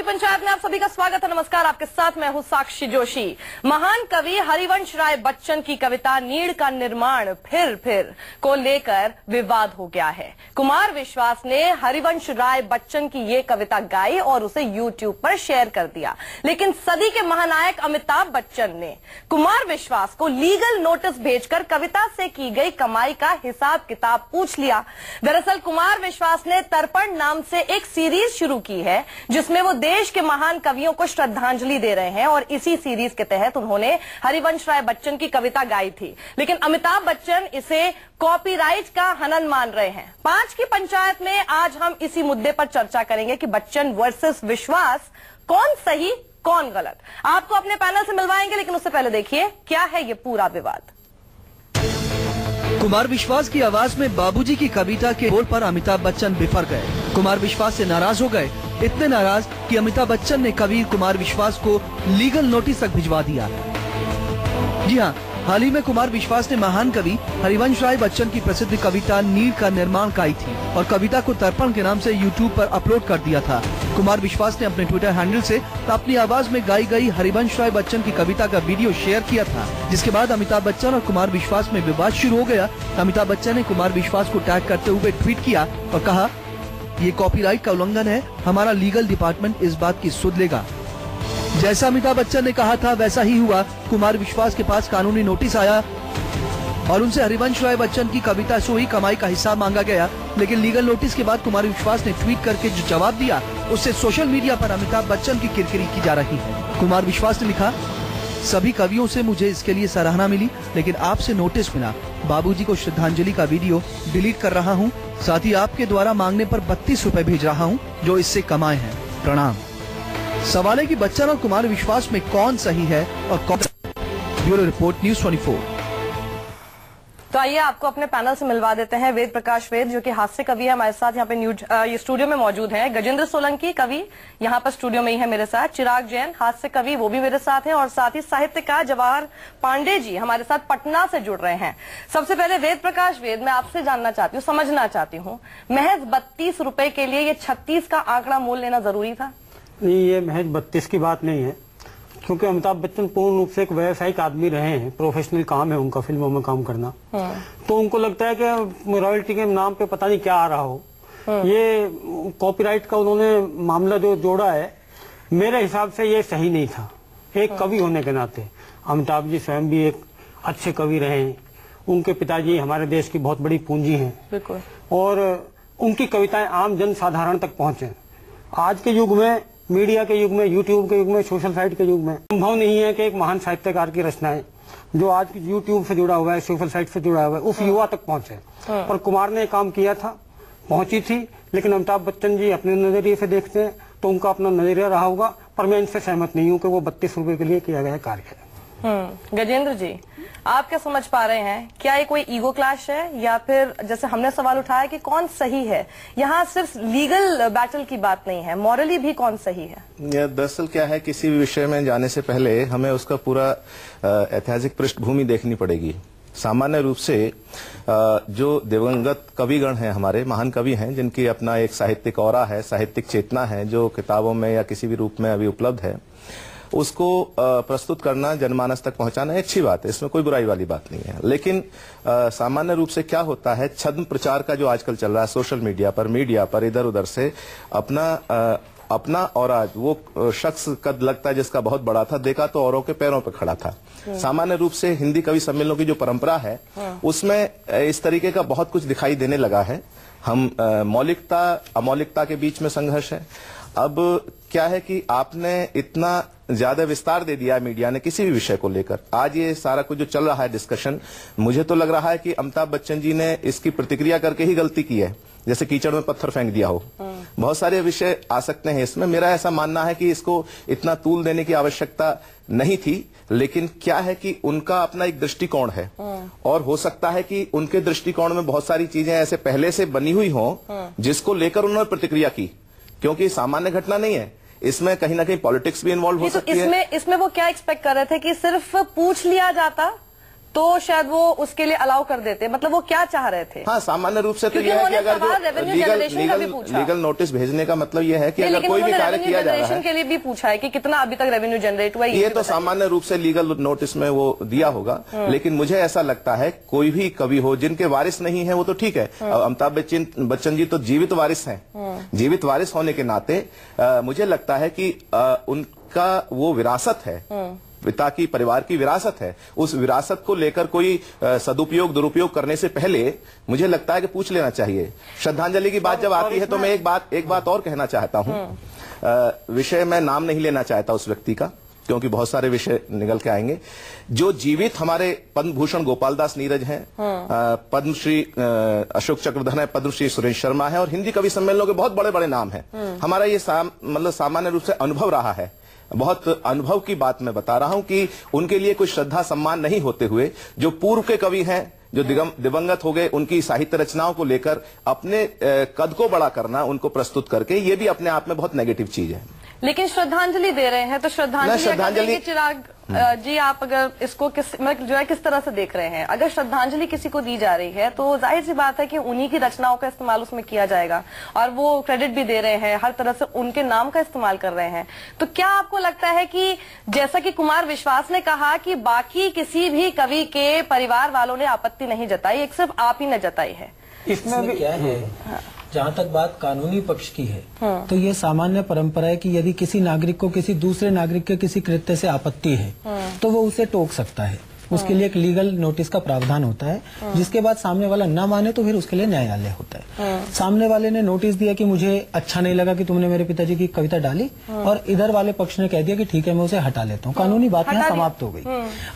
की पंचायत में आप सभी का स्वागत है। नमस्कार, आपके साथ मैं हूं साक्षी जोशी। महान कवि हरिवंश राय बच्चन की कविता नीड़ का निर्माण फिर को लेकर विवाद हो गया है। कुमार विश्वास ने हरिवंश राय बच्चन की ये कविता गाई और उसे YouTube पर शेयर कर दिया, लेकिन सदी के महानायक अमिताभ बच्चन ने कुमार विश्वास को लीगल नोटिस भेजकर कविता से की गई कमाई का हिसाब किताब पूछ लिया। दरअसल कुमार विश्वास ने तर्पण नाम से एक सीरीज शुरू की है जिसमें वो देश के महान कवियों को श्रद्धांजलि दे रहे हैं और इसी सीरीज के तहत उन्होंने हरिवंश राय बच्चन की कविता गाई थी, लेकिन अमिताभ बच्चन इसे कॉपीराइट का हनन मान रहे हैं। 5 की पंचायत में आज हम इसी मुद्दे पर चर्चा करेंगे कि बच्चन वर्सेस विश्वास कौन सही कौन गलत। आपको अपने पैनल से मिलवाएंगे, लेकिन उससे पहले देखिए क्या है ये पूरा विवाद। कुमार विश्वास की आवाज में बाबूजी की कविता के बोल पर अमिताभ बच्चन बिफर गए। कुमार विश्वास से नाराज हो गए, इतने नाराज कि अमिताभ बच्चन ने कवि कुमार विश्वास को लीगल नोटिस तक भिजवा दिया। जी हाँ, हाल ही में कुमार विश्वास ने महान कवि हरिवंश राय बच्चन की प्रसिद्ध कविता नीड़ का निर्माण गाई थी और कविता को तर्पण के नाम से YouTube पर अपलोड कर दिया था। कुमार विश्वास ने अपने ट्विटर हैंडल से अपनी आवाज में गाई गई हरिवंश राय बच्चन की कविता का वीडियो शेयर किया था, जिसके बाद अमिताभ बच्चन और कुमार विश्वास में विवाद शुरू हो गया। अमिताभ बच्चन ने कुमार विश्वास को टैग करते हुए ट्वीट किया और कहा, ये कॉपीराइट का उल्लंघन है, हमारा लीगल डिपार्टमेंट इस बात की सुध लेगा। जैसा अमिताभ बच्चन ने कहा था वैसा ही हुआ। कुमार विश्वास के पास कानूनी नोटिस आया और उनसे हरिवंश राय बच्चन की कविता से हुई कमाई का हिसाब मांगा गया, लेकिन लीगल नोटिस के बाद कुमार विश्वास ने ट्वीट करके जो जवाब दिया उससे सोशल मीडिया पर अमिताभ बच्चन की किरकिरी की जा रही है। कुमार विश्वास ने लिखा, सभी कवियों से मुझे इसके लिए सराहना मिली, लेकिन आपसे नोटिस मिला। बाबूजी को श्रद्धांजलि का वीडियो डिलीट कर रहा हूँ, साथ ही आपके द्वारा मांगने पर 32 रुपए भेज रहा हूँ जो इससे कमाए हैं। प्रणाम। सवाल है कि बच्चन और कुमार विश्वास में कौन सही है और कौन। Bureau report, news 24। तो आइए आपको अपने पैनल से मिलवा देते हैं। वेद प्रकाश वेद जो कि हास्य कवि है, हमारे साथ यहाँ पे ये स्टूडियो में मौजूद हैं। गजेंद्र सोलंकी कवि यहाँ पर स्टूडियो में ही है मेरे साथ। चिराग जैन हास्य कवि वो भी मेरे साथ हैं और साथ ही साहित्यकार जवाहर पांडे जी हमारे साथ पटना से जुड़ रहे हैं। सबसे पहले वेद प्रकाश वेद, मैं आपसे जानना चाहती हूँ, समझना चाहती हूँ, महज 32 रुपए के लिए ये 36 का आंकड़ा मोल लेना जरूरी था? नहीं, ये महज 32 की बात नहीं है, क्योंकि अमिताभ बच्चन पूर्ण रूप से एक व्यावसायिक आदमी रहे हैं। प्रोफेशनल काम है उनका फिल्मों में काम करना। तो उनको लगता है कि रॉयल्टी के नाम पे पता नहीं क्या आ रहा हो। ये कॉपीराइट का उन्होंने मामला जो जोड़ा है, मेरे हिसाब से ये सही नहीं था। एक कवि होने के नाते अमिताभ जी स्वयं भी एक अच्छे कवि रहे हैं। उनके पिताजी हमारे देश की बहुत बड़ी पूंजी है और उनकी कविताएं आम जन साधारण तक पहुंचे। आज के युग में, मीडिया के युग में, यूट्यूब के युग में, सोशल साइट के युग में संभव नहीं है कि एक महान साहित्यकार की रचनाएं जो आज यूट्यूब से जुड़ा हुआ है, सोशल साइट से जुड़ा हुआ है, उस युवा तक पहुंचे। पर कुमार ने काम किया था, पहुंची थी, लेकिन अमिताभ बच्चन जी अपने नजरिए से देखते हैं तो उनका अपना नजरिया रहा होगा, पर मैं इनसे सहमत नहीं हूँ कि वो 32 रुपए के लिए किया गया कार्य है। गजेंद्र जी, आप क्या समझ पा रहे हैं? क्या ये कोई ईगो क्लैश है या फिर जैसे हमने सवाल उठाया कि कौन सही है, यहाँ सिर्फ लीगल बैटल की बात नहीं है, मॉरली भी कौन सही है? दरअसल क्या है, किसी भी विषय में जाने से पहले हमें उसका पूरा ऐतिहासिक पृष्ठभूमि देखनी पड़ेगी। सामान्य रूप से जो दिवंगत कविगण हैं, हमारे महान कवि हैं, जिनकी अपना एक साहित्यिक औरा है, साहित्यिक चेतना है, जो किताबों में या किसी भी रूप में अभी उपलब्ध है, उसको प्रस्तुत करना, जनमानस तक पहुंचाना अच्छी बात है, इसमें कोई बुराई वाली बात नहीं है। लेकिन सामान्य रूप से क्या होता है, छद्म प्रचार का जो आजकल चल रहा है सोशल मीडिया पर इधर उधर से अपना और आज वो शख्स कद लगता है जिसका बहुत बड़ा था, देखा तो औरों के पैरों पे खड़ा था। सामान्य रूप से हिंदी कवि सम्मेलनों की जो परंपरा है उसमें इस तरीके का बहुत कुछ दिखाई देने लगा है। हम मौलिकता अमौलिकता के बीच में संघर्ष है। अब क्या है कि आपने इतना ज्यादा विस्तार दे दिया है मीडिया ने किसी भी विषय को लेकर। आज ये सारा कुछ जो चल रहा है डिस्कशन, मुझे तो लग रहा है कि अमिताभ बच्चन जी ने इसकी प्रतिक्रिया करके ही गलती की है, जैसे कीचड़ में पत्थर फेंक दिया हो। बहुत सारे विषय आ सकते हैं इसमें। मेरा ऐसा मानना है कि इसको इतना तूल देने की आवश्यकता नहीं थी, लेकिन क्या है कि उनका अपना एक दृष्टिकोण है और हो सकता है कि उनके दृष्टिकोण में बहुत सारी चीजें ऐसे पहले से बनी हुई हों जिसको लेकर उन्होंने प्रतिक्रिया की, क्योंकि सामान्य घटना नहीं है, इसमें कहीं ना कहीं पॉलिटिक्स भी इन्वॉल्व हो सकती है। इसमें वो क्या एक्सपेक्ट कर रहे थे कि सिर्फ पूछ लिया जाता तो शायद वो उसके लिए अलाउ कर देते। मतलब वो क्या चाह रहे थे? हाँ, सामान्य रूप से तो यह है कि अगर लीगल नोटिस भेजने का मतलब यह है कि अगर कोई भी कार्य किया जा रहा है के लिए भी पूछा है कि कितना अभी तक रेवेन्यू जनरेट हुआ, ये तो सामान्य रूप से लीगल नोटिस में वो दिया होगा। लेकिन मुझे ऐसा लगता है कोई भी कवि हो जिनके वारिस नहीं है वो तो ठीक है। अमिताभ बच्चन जी तो जीवित वारिस हैं। जीवित वारिस होने के नाते मुझे लगता है कि उनका वो विरासत है, पिता की परिवार की विरासत है। उस विरासत को लेकर कोई सदुपयोग दुरुपयोग करने से पहले मुझे लगता है कि पूछ लेना चाहिए। श्रद्धांजलि की बात जब आती है तो मैं एक बात और कहना चाहता हूं। विषय मैं नाम नहीं लेना चाहता उस व्यक्ति का, क्योंकि बहुत सारे विषय निकल के आएंगे। जो जीवित हमारे पद्म भूषण गोपाल दास नीरज हैं, पद्मश्री अशोक चक्रधर है, पद्मश्री सुरेश शर्मा है और हिंदी कवि सम्मेलनों के बहुत बड़े बड़े नाम हैं। हमारा ये मतलब सामान्य रूप से अनुभव रहा है। बहुत अनुभव की बात मैं बता रहा हूं कि उनके लिए कोई श्रद्धा सम्मान नहीं होते हुए जो पूर्व के कवि हैं, जो दिवंगत हो गए, उनकी साहित्य रचनाओं को लेकर अपने कद को बड़ा करना, उनको प्रस्तुत करके, ये भी अपने आप में बहुत नेगेटिव चीज है। लेकिन श्रद्धांजलि दे रहे हैं तो श्रद्धांजलि चिराग जी, आप अगर इसको किस तरह से देख रहे हैं? अगर श्रद्धांजलि किसी को दी जा रही है तो जाहिर सी बात है कि उन्हीं की रचनाओं का इस्तेमाल उसमें किया जाएगा और वो क्रेडिट भी दे रहे हैं, हर तरह से उनके नाम का इस्तेमाल कर रहे हैं। तो क्या आपको लगता है कि जैसा कि कुमार विश्वास ने कहा कि बाकी किसी भी कवि के परिवार वालों ने आपत्ति नहीं जताई, एक सिर्फ आप ही ने जताई है? इसमें भी क्या है, जहाँ तक बात कानूनी पक्ष की है तो ये सामान्य परंपरा है कि यदि किसी नागरिक को किसी दूसरे नागरिक के किसी कृत्य से आपत्ति है तो वो उसे टोक सकता है। उसके लिए एक लीगल नोटिस का प्रावधान होता है, जिसके बाद सामने वाला न माने तो फिर उसके लिए न्यायालय होता है। सामने वाले ने नोटिस दिया कि मुझे अच्छा नहीं लगा कि तुमने मेरे पिताजी की कविता डाली, और इधर वाले पक्ष ने कह दिया कि ठीक है मैं उसे हटा लेता हूँ। कानूनी बात यहाँ समाप्त हो गई।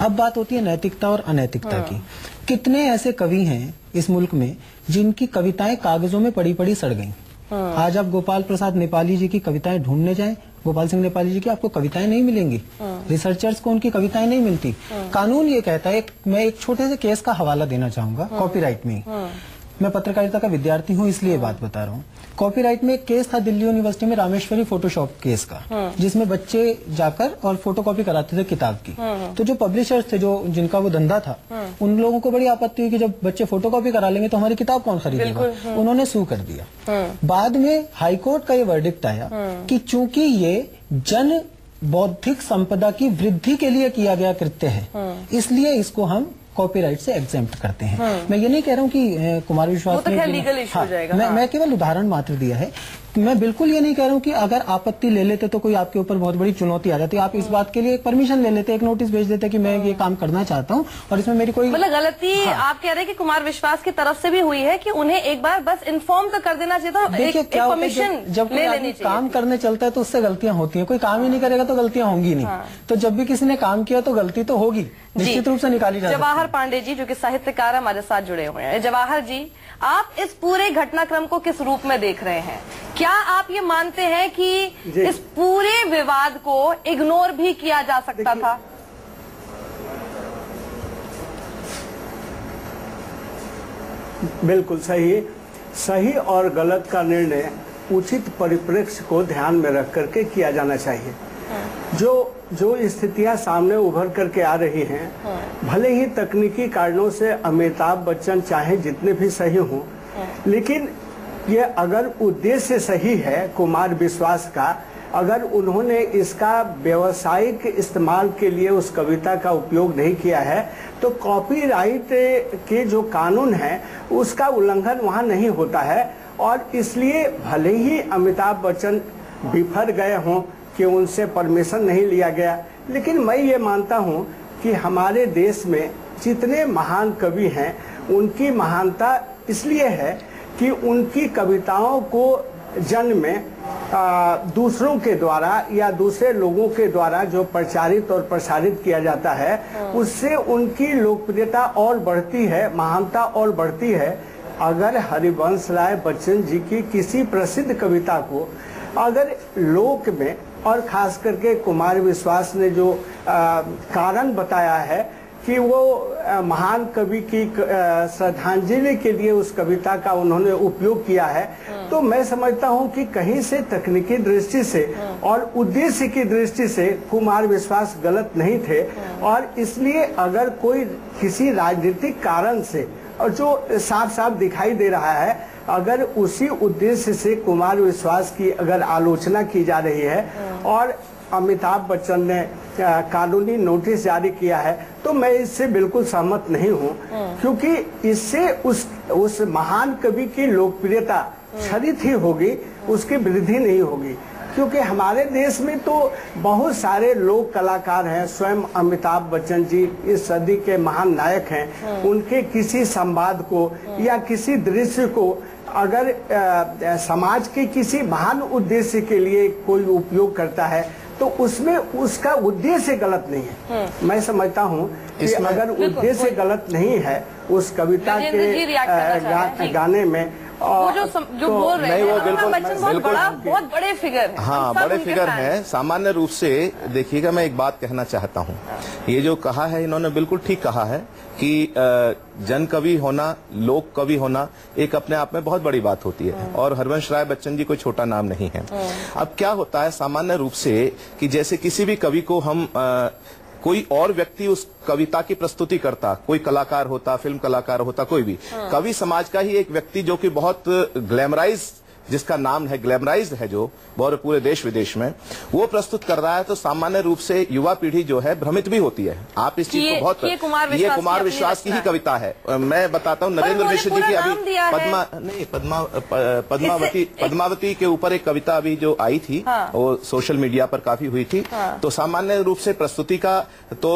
अब बात होती है नैतिकता और अनैतिकता की। कितने ऐसे कवि हैं इस मुल्क में जिनकी कविताएं कागजों में पड़ी पड़ी सड़ गईं। आज आप गोपाल प्रसाद नेपाली जी की कविताएं ढूंढने जाएं, गोपाल सिंह नेपाली जी की आपको कविताएं नहीं मिलेंगी। रिसर्चर्स को उनकी कविताएं नहीं मिलती। कानून ये कहता है, मैं एक छोटे से केस का हवाला देना चाहूंगा कॉपीराइट में। मैं पत्रकारिता का विद्यार्थी हूँ इसलिए बात बता रहा हूँ। कॉपीराइट में एक केस था दिल्ली यूनिवर्सिटी में, रामेश्वरी फोटोशॉप केस का, जिसमें बच्चे जाकर और फोटोकॉपी कराते थे किताब की। तो जो पब्लिशर्स थे, जो जिनका वो धंधा था, उन लोगों को बड़ी आपत्ति हुई कि जब बच्चे फोटोकॉपी करा लेंगे तो हमारी किताब कौन खरीदेगा। उन्होंने सू कर दिया। बाद में हाईकोर्ट का ये वर्डिक्ट आया कि चूंकि ये जन बौद्धिक संपदा की वृद्धि के लिए किया गया कृत्य है, इसलिए इसको हम कॉपीराइट से एग्जेम्प्ट करते हैं। मैं ये नहीं कह रहा हूँ कि कुमार विश्वास तो ने लीगल इशू हो जाएगा। मैं केवल उदाहरण मात्र दिया है। मैं बिल्कुल ये नहीं कह रहा हूँ कि अगर आपत्ति ले लेते तो कोई आपके ऊपर बहुत बड़ी चुनौती आ जाती। आप इस बात के लिए एक परमिशन ले लेते, एक नोटिस भेज देते कि मैं ये काम करना चाहता हूँ और इसमें मेरी कोई मतलब गलती आप कह रहे हैं कि कुमार विश्वास की तरफ से भी हुई है कि उन्हें एक बार बस इन्फॉर्म तो कर देना चाहिए था। देखिए क्या होता है, जब कोई काम करने चलता है तो उससे गलतियां होती हैं। कोई काम ही नहीं करेगा तो गलतियां होंगी नहीं। तो जब भी किसी ने काम किया तो गलती तो होगी, निश्चित रूप से निकाली जाती है। जवाहर पांडे जी जो कि साहित्यकार हमारे साथ जुड़े हुए हैं। जवाहर जी, आप इस पूरे घटनाक्रम को किस रूप में देख रहे हैं? क्या आप ये मानते हैं कि इस पूरे विवाद को इग्नोर भी किया जा सकता था? बिल्कुल सही और गलत का निर्णय उचित परिप्रेक्ष्य को ध्यान में रख करके किया जाना चाहिए। जो स्थितियां सामने उभर करके आ रही हैं, भले ही तकनीकी कारणों से अमिताभ बच्चन चाहे जितने भी सही हों, लेकिन ये अगर उद्देश्य सही है कुमार विश्वास का, अगर उन्होंने इसका व्यवसायिक इस्तेमाल के लिए उस कविता का उपयोग नहीं किया है, तो कॉपीराइट के जो कानून है उसका उल्लंघन वहां नहीं होता है। और इसलिए भले ही अमिताभ बच्चन बिफर गए हों कि उनसे परमिशन नहीं लिया गया, लेकिन मैं ये मानता हूं कि हमारे देश में जितने महान कवि हैं उनकी महानता इसलिए है कि उनकी कविताओं को जन में दूसरों के द्वारा या दूसरे लोगों के द्वारा जो प्रचारित और प्रसारित किया जाता है, उससे उनकी लोकप्रियता और बढ़ती है, महानता और बढ़ती है। अगर हरिवंश राय बच्चन जी की किसी प्रसिद्ध कविता को अगर लोक में, और खास करके कुमार विश्वास ने जो कारण बताया है कि वो महान कवि की श्रद्धांजलि के लिए उस कविता का उन्होंने उपयोग किया है, तो मैं समझता हूं कि कहीं से तकनीकी दृष्टि से और उद्देश्य की दृष्टि से कुमार विश्वास गलत नहीं थे। और इसलिए अगर कोई किसी राजनीतिक कारण से, और जो साफ साफ दिखाई दे रहा है, अगर उसी उद्देश्य से कुमार विश्वास की अगर आलोचना की जा रही है और अमिताभ बच्चन ने कानूनी नोटिस जारी किया है, तो मैं इससे बिल्कुल सहमत नहीं हूं, क्योंकि इससे उस महान कवि की लोकप्रियता क्षरित ही होगी, उसकी वृद्धि नहीं होगी। क्योंकि हमारे देश में तो बहुत सारे लोक कलाकार हैं, स्वयं अमिताभ बच्चन जी इस सदी के महान नायक हैं। उनके किसी संवाद को या किसी दृश्य को अगर समाज के किसी महान उद्देश्य के लिए कोई उपयोग करता है, तो उसमें उसका उद्देश्य गलत नहीं है। मैं समझता हूँ कि अगर उद्देश्य गलत नहीं है उस कविता के गाने में, वो जो बोल रहे हैं, वो बिल्कुल बहुत बड़े फिगर हैं। हाँ, बड़े फिगर हैं। सामान्य रूप से देखिएगा, मैं एक बात कहना चाहता हूँ, ये जो कहा है इन्होंने बिल्कुल ठीक कहा है कि जन कवि होना, लोक कवि होना एक अपने आप में बहुत बड़ी बात होती है, और हरिवंश राय बच्चन जी कोई छोटा नाम नहीं है। अब क्या होता है सामान्य रूप से कि जैसे किसी भी कवि को हम कोई और व्यक्ति उस कविता की प्रस्तुति करता, कोई कलाकार होता, फिल्म कलाकार होता, कोई भी कवि समाज का ही एक व्यक्ति जो कि बहुत ग्लैमराइज, जिसका नाम है ग्लैमराइज्ड है, जो बहुत पूरे देश विदेश में वो प्रस्तुत कर रहा है, तो सामान्य रूप से युवा पीढ़ी जो है भ्रमित भी होती है। आप इस चीज को बहुत, ये कुमार विश्वास की ही कविता है। मैं बताता हूँ, नरेंद्र मिश्र जी की अभी पद्मावती के ऊपर एक कविता अभी जो आई थी, वो सोशल मीडिया पर काफी हुई थी। तो सामान्य रूप से प्रस्तुति का तो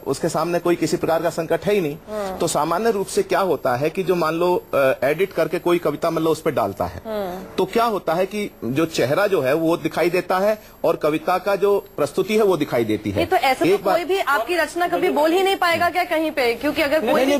उसके सामने कोई किसी प्रकार का संकट है ही नहीं। तो सामान्य रूप से क्या होता है कि जो मान लो एडिट करके कोई कविता मतलब उस पर डालता है, तो क्या होता है कि जो चेहरा जो है वो दिखाई देता है और कविता का जो प्रस्तुति है वो दिखाई देती है। तो ऐसा तो कोई भी आपकी रचना कभी बोल ही नहीं पाएगा क्या कहीं पे? क्योंकि अगर कोई भी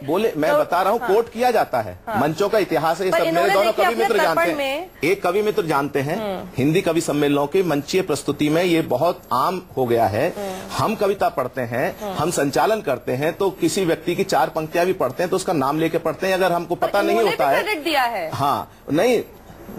बोले मैं बता रहा हूँ, कोट किया जाता है, मंचों का इतिहास है ये सब। मेरे दोनों कवि मित्र जानते हैं, एक कवि मित्र जानते हैं, हिंदी कवि सम्मेलनों की मंचीय प्रस्तुति में ये बहुत आम हो गया है। हम कविता पढ़ते हैं, हम संचालन करते हैं, तो किसी व्यक्ति की 4 पंक्तियां भी पढ़ते हैं तो उसका नाम लेके पढ़ते हैं। अगर हमको पता नहीं होता है, हाँ नहीं,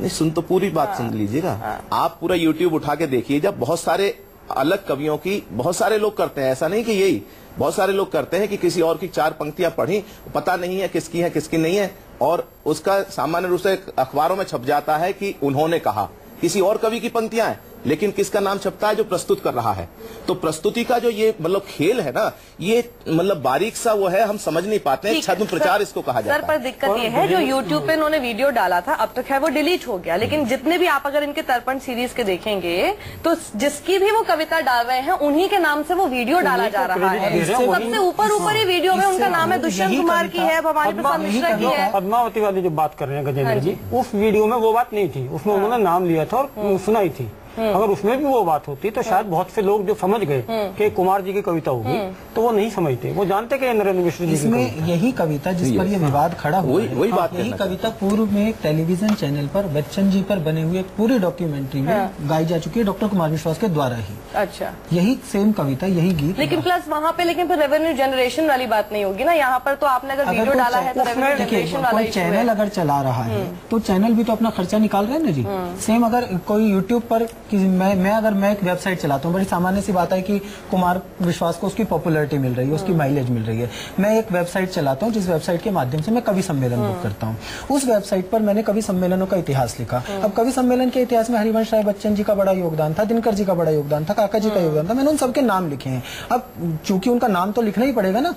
सुन तो पूरी बात सुन लीजिएगा। आप पूरा YouTube उठा के देखिए, जब बहुत सारे अलग कवियों की बहुत सारे लोग करते हैं, ऐसा नहीं कि यही, बहुत सारे लोग करते हैं कि किसी और की 4 पंक्तियां पढ़ी, पता नहीं है किसकी है किसकी नहीं है, और उसका सामान्य रूप से अखबारों में छप जाता है कि उन्होंने कहा, किसी और कवि की पंक्तियां हैं, लेकिन किसका नाम छपता है? जो प्रस्तुत कर रहा है। तो प्रस्तुति का जो ये मतलब खेल है ना, ये मतलब बारीक सा वो है, हम समझ नहीं पाते हैं, छद्म प्रचार इसको कहा जाता है। सर, पर दिक्कत ये है, जो YouTube पे इन्होंने वीडियो डाला था, अब तक है वो डिलीट हो गया, लेकिन जितने भी आप अगर इनके तर्पण सीरीज के देखेंगे, तो जिसकी भी वो कविता डाल रहे हैं उन्हीं के नाम से वो वीडियो डाला जा रहा है। सबसे ऊपर ही वीडियो में उनका नाम है, दुष्यंत कुमार की है, भवानी प्रसाद मिश्रा की है। पद्मावती वाली जो बात कर रहे हैं गजेंद्र जी, उस वीडियो में वो बात नहीं थी, उसमें उन्होंने नाम लिया था और सुनाई थी। अगर उसमें भी वो बात होती तो शायद बहुत से लोग जो समझ गए कि कुमार जी की कविता होगी, तो वो नहीं समझते, वो जानते कि नरेंद्र मिश्र जी इसमें यही कविता जिस पर ये विवाद खड़ा हुआ है, वही बात, यही कविता पूर्व में एक टेलीविजन चैनल पर बच्चन जी पर बने हुए पूरी डॉक्यूमेंट्री में गाई जा चुकी है, डॉक्टर कुमार विश्वास के द्वारा ही। अच्छा, यही सेम कविता, यही गीत, लेकिन प्लस वहाँ पे लेकिन फिर रेवेन्यू जनरेशन वाली बात नहीं होगी ना। यहाँ पर तो आपने अगर वीडियो डाला है तो रेवेन्यू जनरेशन वाला कोई चैनल अगर चला रहा है तो चैनल भी तो अपना खर्चा निकाल रहे हैं ना जी। सेम अगर कोई यूट्यूब पर मैं एक वेबसाइट चलाता हूँ, बड़ी सामान्य सी बात है कि कुमार विश्वास को उसकी पॉपुलैरिटी मिल रही है, उसकी माइलेज मिल रही है। मैं एक वेबसाइट चलाता हूँ जिस वेबसाइट के माध्यम से मैं कवि सम्मेलन बुक करता हूँ। उस वेबसाइट पर मैंने कवि सम्मेलनों का इतिहास लिखा। अब कवि सम्मेलन के इतिहास में हरिवंश राय बच्चन जी का बड़ा योगदान था, दिनकर जी का बड़ा योगदान था, काका जी का योगदान था, मैंने उन सबके नाम लिखे हैं। अब चूंकि उनका नाम तो लिखना ही पड़ेगा ना,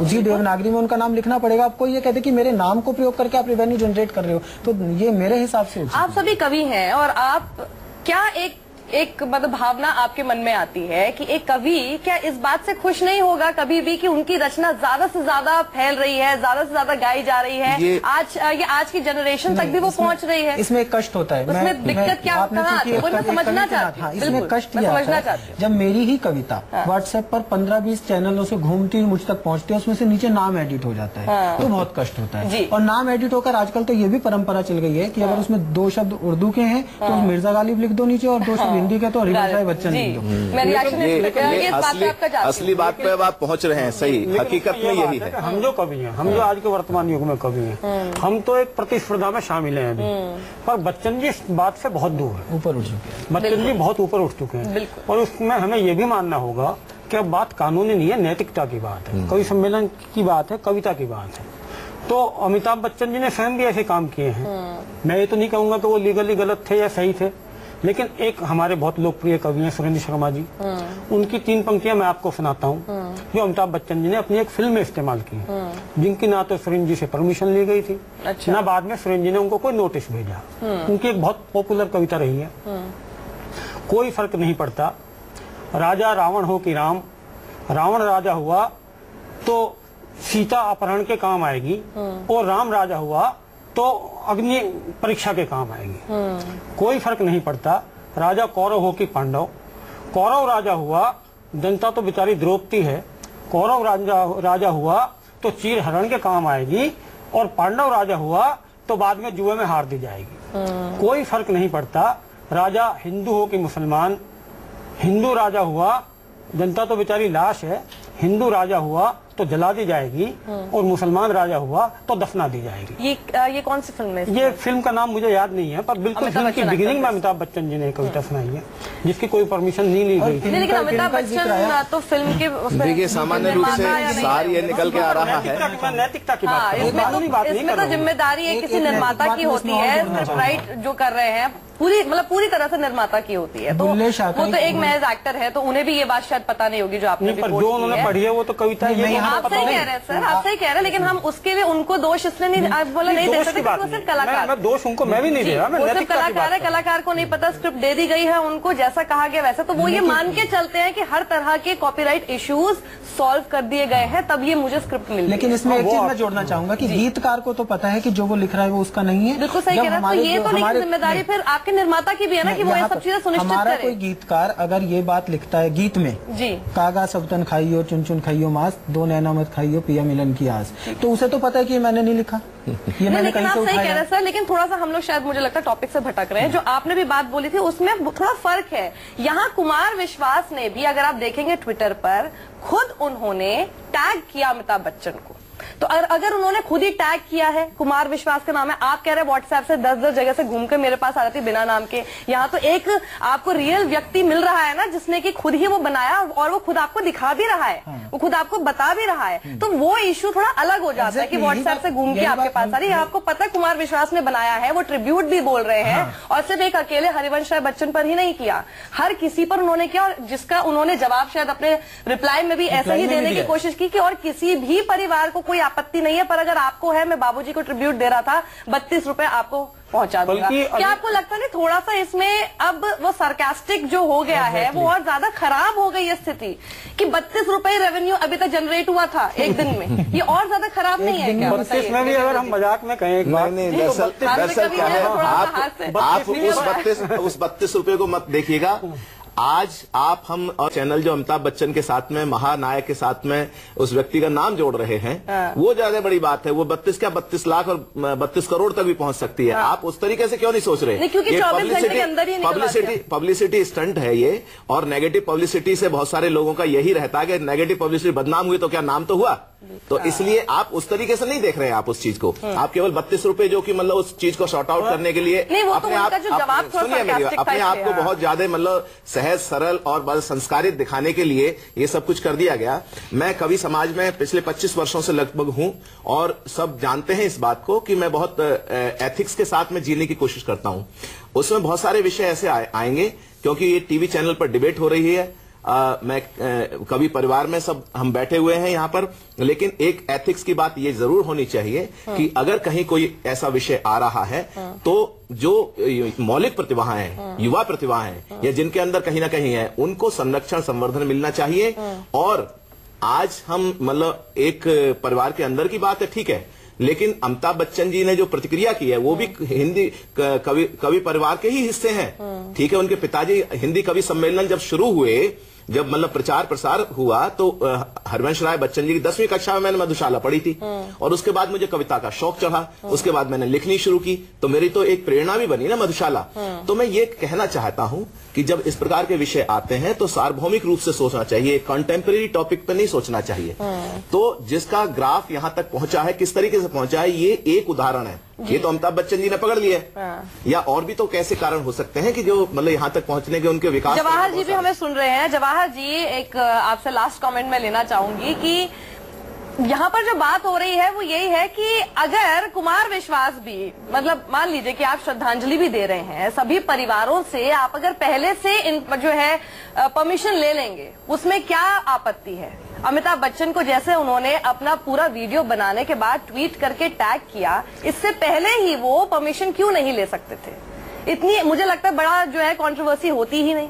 जी देवनागरी में उनका नाम लिखना पड़ेगा। आपको ये कहते कि मेरे नाम को प्रयोग करके आप रेवेन्यू जनरेट कर रहे हो, तो ये मेरे हिसाब से आप सभी कवि हैं, और आप क्या एक मतलब भावना आपके मन में आती है कि एक कवि क्या इस बात से खुश नहीं होगा कभी भी कि उनकी रचना ज्यादा से ज्यादा फैल रही है, ज्यादा से ज्यादा गाई जा रही है, आज की जनरेशन तक भी वो पहुंच रही है? इसमें कष्ट होता है, उसमें दिक्कत क्या कहाँ आती है वो मैं समझना चाहती हूँ। इसमें कष्ट ये आता है जब मेरी ही कविता व्हाट्सएप पर 15-20 चैनलों से घूमती मुझ तक पहुंचती है, उसमें से नीचे नाम एडिट हो जाता है, तो बहुत कष्ट होता है। और नाम एडिट होकर आजकल तो ये भी परंपरा चल गई है कि अगर उसमें 2 शब्द उर्दू के हैं तो मिर्जा गालिब लिख दो नीचे और 2 शब्द हिंदी के तो हरिवंश राय बच्चन जी, हिंदू। मैं रिएक्शन ये इस बात पे आपका चाहती हूँ। असली बात पे अब आप पहुंच रहे हैं, सही हकीकत में यही है। हम जो कवि हैं, हम जो आज के वर्तमान युग में कवि हैं, हम तो एक प्रतिस्पर्धा में शामिल हैं अभी, पर बच्चन जी इस बात से बहुत दूर है, ऊपर उठ चुके हैं। बच्चन जी बहुत ऊपर उठ चुके हैं। और उसमें हमें ये भी मानना होगा कि अब बात कानूनी नहीं है, नैतिकता की बात है, कवि सम्मेलन की बात है, कविता की बात है। तो अमिताभ बच्चन जी ने स्वयं भी ऐसे काम किए हैं। मैं ये तो नहीं कहूंगा कि वो लीगली गलत थे या सही थे, लेकिन एक हमारे बहुत लोकप्रिय कवि हैं सुरेंद्र शर्मा जी, उनकी 3 पंक्तियां मैं आपको सुनाता हूँ जो अमिताभ बच्चन जी ने अपनी एक फिल्म में इस्तेमाल की, जिनकी ना तो सुरेंद्र जी से परमिशन ली गई थी, ना बाद में सुरेंद्र जी ने उनको कोई नोटिस भेजा। उनकी एक बहुत पॉपुलर कविता रही है, कोई फर्क नहीं पड़ता राजा रावण हो कि राम, रावण राजा हुआ तो सीता अपहरण के काम आएगी, और राम राजा हुआ तो अग्नि परीक्षा के काम आएगी। कोई फर्क नहीं पड़ता राजा कौरव हो कि पांडव, कौरव राजा हुआ जनता तो बेचारी द्रौपदी है, कौरव राजा हुआ तो चीर हरण के काम आएगी, और पांडव राजा हुआ तो बाद में जुए में हार दी जाएगी। कोई फर्क नहीं पड़ता राजा हिंदू हो कि मुसलमान, हिंदू राजा हुआ जनता तो बेचारी लाश है, हिंदू राजा हुआ तो जला दी जाएगी, और मुसलमान राजा हुआ तो दफना दी जाएगी। ये कौन सी फिल्म है? ये फिल्म का नाम मुझे याद नहीं है, पर बिल्कुल फिल्म की बिगिनिंग में अमिताभ बच्चन जी ने कविता सुनाई है, जिसकी कोई परमिशन नहीं ली गई थी। लेकिन अमिताभ बच्चन तो फिल्म के देखिए सामान्य रूप से सार ये निकल के आ रहा है, नैतिकता की बात कर रहा हूं, इसमें तो जिम्मेदारी है किसी निर्माता की होती है, राइट जो कर रहे हैं पूरी तरह से निर्माता की होती है। तो वो तो एक महज एक्टर है, तो उन्हें भी ये बात शायद पता नहीं होगी जो आपने जो उन्होंने पढ़ी है वो तो कविता है। आप सही कह रहे हैं सर, आप सही कह रहे हैं, लेकिन हम उसके लिए उनको दोष इसलिए नहीं बोला नहीं दे सकते, वो सिर्फ कलाकार, दोष उनको मैं भी नहीं दे रहा, वो सिर्फ कलाकार है, कलाकार को नहीं पता, स्क्रिप्ट दे दी गई है उनको जैसा कहा गया वैसा, तो वो ये मान के चलते हैं कि हर तरह के कॉपीराइट इश्यूज सॉल्व कर दिए गए हैं, तब ये मुझे स्क्रिप्ट मिली। लेकिन इसमें एक चीज मैं जोड़ना चाहूंगा कि गीतकार को तो पता है कि जो वो लिख रहा है वो उसका नहीं है। बिल्कुल सही कह रहा है, तो ये तो लेकिन जिम्मेदारी फिर आपके निर्माता की भी है ना कि वो ये सब चीजें सुनिश्चित हमारा करे। कोई गीतकार अगर ये बात लिखता है गीत में जी, कागा सबतन खाइयो चुन चुन खाइयो मांस, 2 नैना मत खाइयो पिया मिलन की आस, तो उसे तो पता है कि ये मैंने नहीं लिखा, ये मैंने कहीं से उठाया। सही कह रहे हैं सर, लेकिन थोड़ा सा हम लोग शायद मुझे लगता है टॉपिक से भटक रहे हैं। जो आपने भी बात बोली थी उसमें थोड़ा फर्क है। यहाँ कुमार विश्वास ने भी, अगर आप देखेंगे ट्विटर पर, खुद उन्होंने टैग किया अमिताभ बच्चन को। तो अगर उन्होंने खुद ही टैग किया है, कुमार विश्वास का नाम है, आप कह रहे हैं व्हाट्सएप से 10-10 जगह से घूम के मेरे पास आ जाती बिना नाम के, यहाँ तो एक आपको रियल व्यक्ति मिल रहा है ना जिसने कि खुद ही वो बनाया और वो खुद आपको दिखा भी रहा है, वो खुद आपको बता भी रहा है, तो वो इश्यू थोड़ा अलग हो जाता है कि व्हाट्सएप से घूम के आपके पास आ रही है। आपको पता है कुमार विश्वास ने बनाया है, वो ट्रिब्यूट भी बोल रहे हैं, और सिर्फ एक अकेले हरिवंश राय बच्चन पर ही नहीं किया, हर किसी पर उन्होंने किया, और जिसका उन्होंने जवाब शायद अपने रिप्लाई में भी ऐसे ही देने की कोशिश की कि और किसी भी परिवार को कोई आपत्ति नहीं है, पर अगर आपको है, मैं बाबूजी को ट्रिब्यूट दे रहा था, 32 रुपए आपको पहुंचा दूंगा। क्या आपको लगता है थोड़ा सा इसमें अब वो सरकास्टिक जो हो गया है वो और ज्यादा खराब हो गई है स्थिति, कि 32 रुपए रेवेन्यू अभी तक जनरेट हुआ था एक दिन में, ये और ज्यादा खराब नहीं है क्या? 32 में भी अगर हम मजाक में कहें एक बात, नहीं, दरअसल क्या है, आप उस 32 रुपए को मत देखिएगा। आज आप हम और चैनल जो अमिताभ बच्चन के साथ में, महानायक के साथ में उस व्यक्ति का नाम जोड़ रहे हैं, वो ज्यादा बड़ी बात है। वो 32 लाख और 32 करोड़ तक भी पहुंच सकती है। आप उस तरीके से क्यों नहीं सोच रहे? क्योंकि 24 घंटे के अंदर ही पब्लिसिटी स्टंट है ये, और नेगेटिव पब्लिसिटी से बहुत सारे लोगों का यही रहता है कि नेगेटिव पब्लिसिटी बदनाम हुई तो क्या नाम तो हुआ। तो इसलिए आप उस तरीके से नहीं देख रहे हैं आप उस चीज को, आप केवल 32 रुपए जो कि मतलब उस चीज को शॉर्ट आउट करने के लिए अपने आप को बहुत ज्यादा मतलब सहज सरल और बस संस्कारित दिखाने के लिए ये सब कुछ कर दिया गया। मैं कवि समाज में पिछले 25 वर्षों से लगभग हूं, और सब जानते हैं इस बात को कि मैं बहुत एथिक्स के साथ में जीने की कोशिश करता हूं। उसमें बहुत सारे विषय ऐसे आएंगे, क्योंकि ये टीवी चैनल पर डिबेट हो रही है। मैं कवि परिवार में सब हम बैठे हुए हैं यहाँ पर, लेकिन एक एथिक्स की बात ये जरूर होनी चाहिए कि अगर कहीं कोई ऐसा विषय आ रहा है तो जो मौलिक प्रतिभाएं हैं, युवा प्रतिभाएं हैं, या जिनके अंदर कहीं ना कहीं है, उनको संरक्षण संवर्धन मिलना चाहिए। और आज हम मतलब एक परिवार के अंदर की बात है, ठीक है, लेकिन अमिताभ बच्चन जी ने जो प्रतिक्रिया की है वो भी हिंदी कवि परिवार के ही हिस्से हैं, ठीक है। उनके पिताजी हिंदी कवि सम्मेलन जब शुरू हुए जब मतलब प्रचार प्रसार हुआ तो हरिवंश राय बच्चन जी की 10वीं कक्षा में मैंने मधुशाला पढ़ी थी और उसके बाद मुझे कविता का शौक चढ़ा, उसके बाद मैंने लिखनी शुरू की, तो मेरी तो एक प्रेरणा भी बनी ना मधुशाला। तो मैं ये कहना चाहता हूं कि जब इस प्रकार के विषय आते हैं तो सार्वभौमिक रूप से सोचना चाहिए, कंटेम्परेरी टॉपिक पे नहीं सोचना चाहिए। तो जिसका ग्राफ यहां तक पहुंचा है, किस तरीके से पहुंचा है, ये एक उदाहरण है। ये तो अमिताभ बच्चन जी ने पकड़ लिया है, या और भी तो कैसे कारण हो सकते हैं कि जो मतलब यहां तक पहुंचने के उनके विकास। जवाहर जी भी हमें सुन रहे हैं। जवाहर जी, एक आपसे लास्ट कमेंट में लेना चाहूंगी कि यहाँ पर जो बात हो रही है वो यही है कि अगर कुमार विश्वास भी, मतलब मान लीजिए कि आप श्रद्धांजलि भी दे रहे हैं, सभी परिवारों से आप अगर पहले से इन जो है परमिशन ले लेंगे, उसमें क्या आपत्ति है? अमिताभ बच्चन को जैसे उन्होंने अपना पूरा वीडियो बनाने के बाद ट्वीट करके टैग किया, इससे पहले ही वो परमिशन क्यों नहीं ले सकते थे? इतनी मुझे लगता है बड़ा जो है कंट्रोवर्सी होती ही नहीं।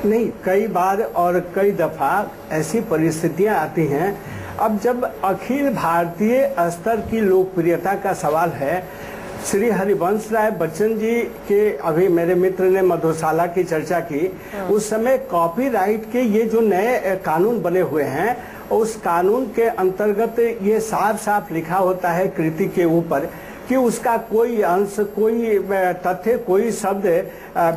नहीं, कई बार और कई दफा ऐसी परिस्थितियां आती हैं। अब जब अखिल भारतीय स्तर की लोकप्रियता का सवाल है, श्री हरिवंश राय बच्चन जी के, अभी मेरे मित्र ने मधुशाला की चर्चा की, उस समय कॉपीराइट के ये जो नए कानून बने हुए हैं, उस कानून के अंतर्गत ये साफ साफ लिखा होता है कृति के ऊपर कि उसका कोई अंश, कोई तथ्य, कोई शब्द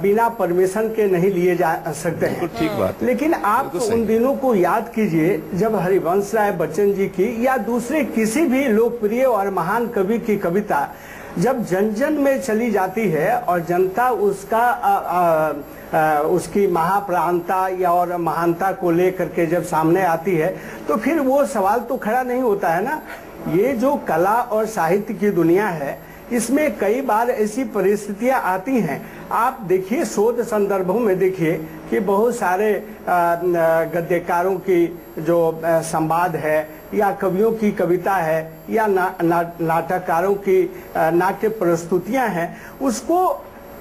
बिना परमिशन के नहीं लिए जा सकते हैं। ठीक बात है। लेकिन आप उन दिनों को याद कीजिए जब हरिवंश राय बच्चन जी की या दूसरे किसी भी लोकप्रिय और महान कवि की कविता जब जन जन में चली जाती है और जनता उसका उसकी महाप्राणता या और महानता को लेकर के जब सामने आती है, तो फिर वो सवाल तो खड़ा नहीं होता है ना। ये जो कला और साहित्य की दुनिया है, इसमें कई बार ऐसी परिस्थितियां आती हैं। आप देखिए, शोध संदर्भों में देखिए कि बहुत सारे गद्यकारों की जो संवाद है या कवियों की कविता है या नाटककारों की नाट्य प्रस्तुतियां हैं, उसको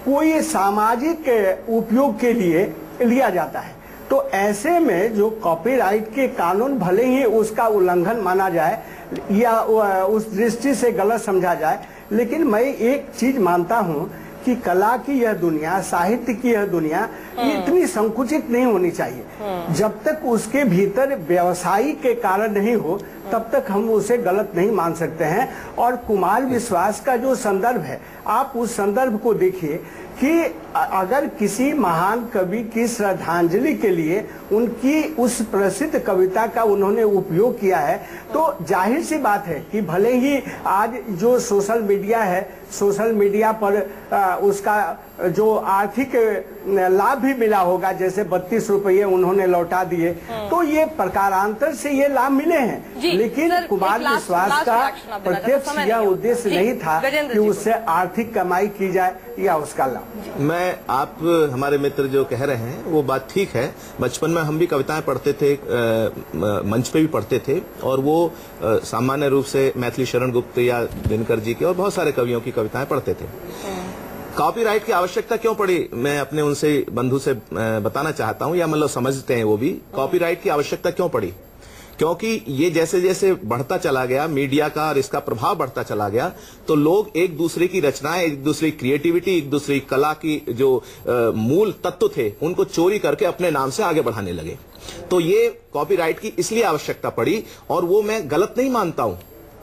कोई सामाजिक उपयोग के लिए लिया जाता है। तो ऐसे में जो कॉपीराइट के कानून भले ही उसका उल्लंघन माना जाए या उस दृष्टि से गलत समझा जाए, लेकिन मैं एक चीज मानता हूं कि कला की यह दुनिया, साहित्य की यह दुनिया इतनी संकुचित नहीं होनी चाहिए। जब तक उसके भीतर व्यवसायी के कारण नहीं हो, तब तक हम उसे गलत नहीं मान सकते हैं। और कुमार विश्वास का जो संदर्भ है, आप उस संदर्भ को देखिए कि अगर किसी महान कवि की श्रद्धांजलि के लिए उनकी उस प्रसिद्ध कविता का उन्होंने उपयोग किया है, तो जाहिर सी बात है कि भले ही आज जो सोशल मीडिया है, सोशल मीडिया पर उसका जो आर्थिक लाभ भी मिला होगा, जैसे 32 रुपये उन्होंने लौटा दिए, तो ये प्रकारांतर से ये लाभ मिले हैं। लेकिन कुमार विश्वास का प्रत्यक्ष यह उद्देश्य नहीं था कि उससे आर्थिक कमाई की जाए या उसका लाभ। मैं, आप हमारे मित्र जो कह रहे हैं वो बात ठीक है। बचपन में हम भी कविताएं पढ़ते थे, मंच पे भी पढ़ते थे, और वो सामान्य रूप से मैथिली शरण गुप्त या दिनकर जी के और बहुत सारे कवियों की कविताएं पढ़ते थे। कॉपीराइट की आवश्यकता क्यों पड़ी, मैं अपने उनसे बंधु से बताना चाहता हूं, या मतलब समझते हैं वो भी, कॉपीराइट की आवश्यकता क्यों पड़ी। क्योंकि ये जैसे जैसे बढ़ता चला गया, मीडिया का और इसका प्रभाव बढ़ता चला गया, तो लोग एक दूसरे की रचनाएं, एक दूसरी क्रिएटिविटी, एक दूसरी कला की जो मूल तत्व थे, उनको चोरी करके अपने नाम से आगे बढ़ाने लगे। तो ये कॉपीराइट की इसलिए आवश्यकता पड़ी, और वो मैं गलत नहीं मानता हूं।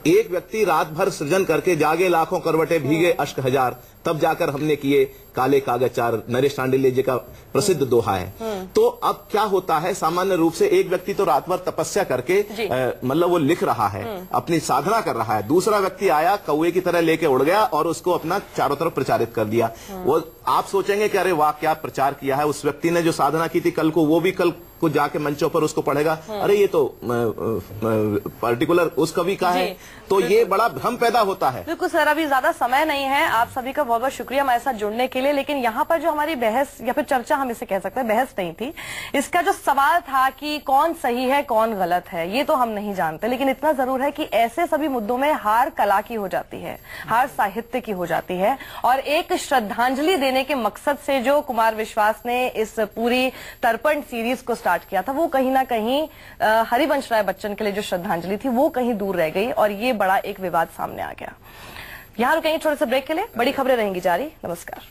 एक व्यक्ति रात भर सृजन करके जागे लाखों करवटे भीगे अश्क हजार, तब जाकर हमने किए काले कागज चार, नरेश तांडिल्य जी का प्रसिद्ध दोहा है। तो अब क्या होता है, सामान्य रूप से एक व्यक्ति तो रात भर तपस्या करके मतलब वो लिख रहा है, अपनी साधना कर रहा है, दूसरा व्यक्ति आया कौवे की तरह लेके उड़ गया और उसको अपना चारों तरफ प्रचारित कर दिया। वो आप सोचेंगे कि अरे वाह क्या प्रचार किया है, उस व्यक्ति ने जो साधना की थी कल को, वो भी कल को जाके मंचों पर उसको पढ़ेगा, अरे ये तो पर्टिकुलर उस कवि का है। तो ये बड़ा भ्रम पैदा होता है। बिल्कुल सर, अभी ज्यादा समय नहीं है। आप सभी का बहुत बहुत शुक्रिया हमारे साथ जुड़ने के लिए। लेकिन यहाँ पर जो हमारी बहस या फिर चर्चा, हम इसे कह सकते हैं, बहस नहीं थी, इसका जो सवाल था कि कौन सही है कौन गलत है, ये तो हम नहीं जानते। लेकिन इतना जरूर है कि ऐसे सभी मुद्दों में हार कला की हो जाती है, हार साहित्य की हो जाती है। और एक श्रद्धांजलि देने के मकसद से जो कुमार विश्वास ने इस पूरी तर्पण सीरीज को स्टार्ट किया था, वो कहीं ना कहीं हरिवंश राय बच्चन के लिए जो श्रद्धांजलि थी वो कहीं दूर रह गई, और ये बड़ा एक विवाद सामने आ गया। यहाँ रुकेंगे छोटे से ब्रेक के लिए, बड़ी खबरें रहेंगी जारी। नमस्कार।